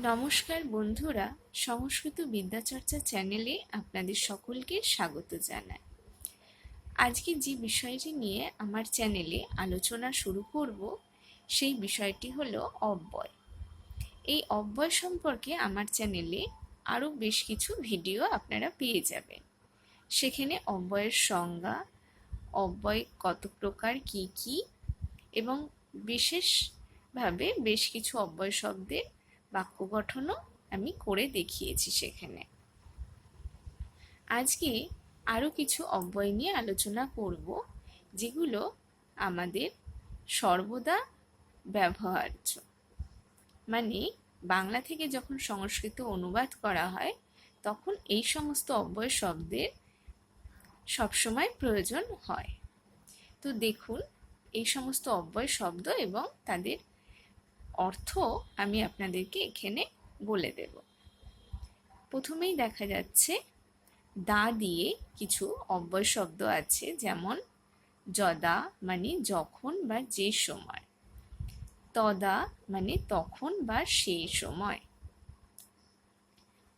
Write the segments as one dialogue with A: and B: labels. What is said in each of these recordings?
A: নমস্কার বন্ধুরা, সংস্কৃত বিদ্যাচর্চা চ্যানেলে আপনাদের সকলকে স্বাগত জানাই। আজকে যে বিষয়টি নিয়ে আমার চ্যানেলে আলোচনা শুরু করব সেই বিষয়টি হলো অব্যয়। এই অব্যয় সম্পর্কে আমার চ্যানেলে আরও বেশ কিছু ভিডিও আপনারা পেয়ে যাবেন। সেখানে অব্যয়ের সংজ্ঞা, অব্যয় কত প্রকার, কি কি, এবং বিশেষভাবে বেশ কিছু অব্যয় শব্দের বাক্য গঠনও আমি করে দেখিয়েছি সেখানে। আজকে আরও কিছু অব্যয় নিয়ে আলোচনা করব, যেগুলো আমাদের সর্বদা ব্যবহার্য। মানে বাংলা থেকে যখন সংস্কৃত অনুবাদ করা হয় তখন এই সমস্ত অব্যয় শব্দের সবসময় প্রয়োজন হয়। তো দেখুন, এই সমস্ত অব্যয় শব্দ এবং তাদের অর্থ আমি আপনাদেরকে এখানে বলে দেব। প্রথমেই দেখা যাচ্ছে দা দিয়ে কিছু অব্যয় শব্দ আছে, যেমন যদা মানে যখন বা যে সময়, তদা মানে তখন বা সেই সময়,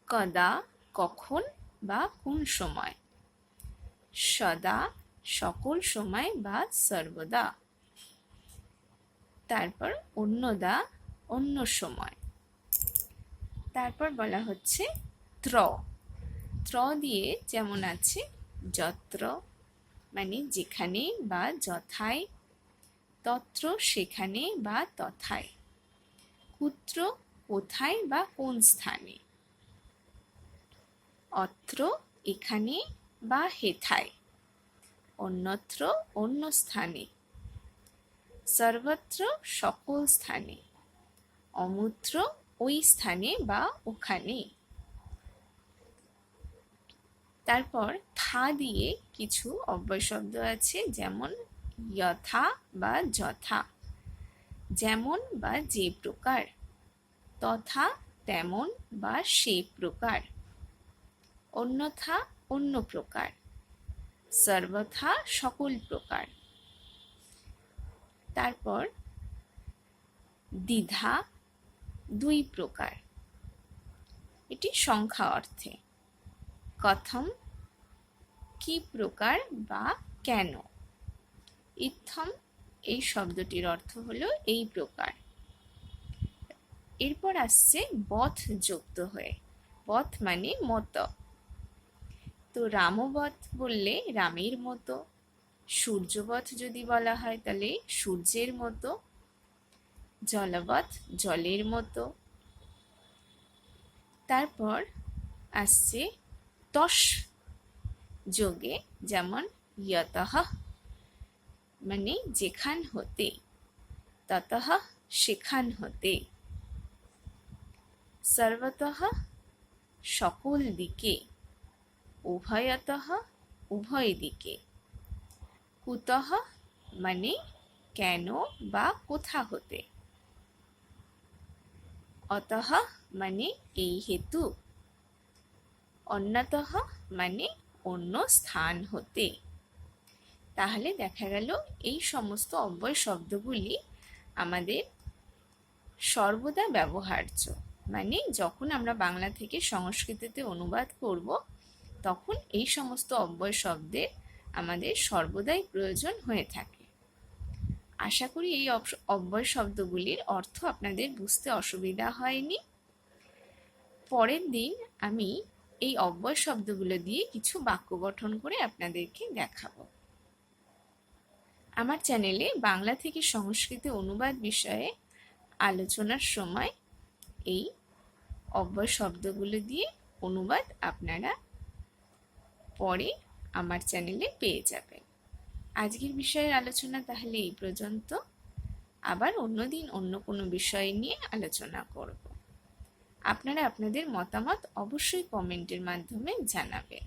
A: কদা কখন বা কোন সময়, সদা সকল সময় বা সর্বদা, তারপর অন্যদা অন্য সময়। তারপর বলা হচ্ছে ত্র। ত্র দিয়ে যেমন আছে যত্র মানে যেখানে বা যথায়, তত্র সেখানে বা তথায়, কুত্র কোথায় বা কোন স্থানে, অত্র এখানে বা হেথায়, অন্যত্র অন্য স্থানে, সর্বত্র সকল স্থানে, অমুত্র ওই স্থানে বা ওখানে। তারপর থা দিয়ে কিছু অব্যয় শব্দ আছে, যেমন যথা বা যথা, যেমন বা যে প্রকার, তথা তেমন বা সে প্রকার, অন্যথা অন্য প্রকার, সর্বথা সকল প্রকার। তারপর দ্বিধা দুই প্রকার, এটি সংখ্যা অর্থে। কথম কি প্রকার বা কেন। ইত্থম এই শব্দটির অর্থ হলো এই প্রকার। এরপর আসছে বথ যুক্ত হয়ে। বথ মানে মতো। তো রামবধ বললে রামের মতো, সূর্যবধ যদি বলা হয় তাহলে সূর্যের মতো, জলবৎ জলের মতো। তারপর আসছে তস যোগে, যেমন ইয়তঃ মানে যেখান হতে, ততঃ সেখান হতে, সর্বতঃ সকল দিকে, উভয়তঃ উভয় দিকে, কুতঃ মানে কেন বা কোথা হতে, অতঃ মানে এই হেতু, অন্যতঃ মানে অন্য স্থান হতে। তাহলে দেখা গেল এই সমস্ত অব্যয় শব্দগুলি আমাদের সর্বদা ব্যবহার্য। মানে যখন আমরা বাংলা থেকে সংস্কৃততে অনুবাদ করব তখন এই সমস্ত অব্যয় শব্দের আমাদের সর্বদাই প্রয়োজন হয়ে থাকে। আশা করি এই অব্যয় শব্দগুলির অর্থ আপনাদের বুঝতে অসুবিধা হয়নি। পরের দিন আমি এই অব্যয় শব্দগুলো দিয়ে কিছু বাক্য গঠন করে আপনাদেরকে দেখাবো। আমার চ্যানেলে বাংলা থেকে সংস্কৃতে অনুবাদ বিষয়ে আলোচনার সময় এই অব্যয় শব্দগুলো দিয়ে অনুবাদ আপনারা পরে আমার চ্যানেলে পেয়ে যাবেন। আজকের বিষয়ের আলোচনা তাহলে এই পর্যন্ত। আবার অন্যদিন অন্য কোনো বিষয় নিয়ে আলোচনা করব। আপনারা আপনাদের মতামত অবশ্যই কমেন্টের মাধ্যমে জানাবেন।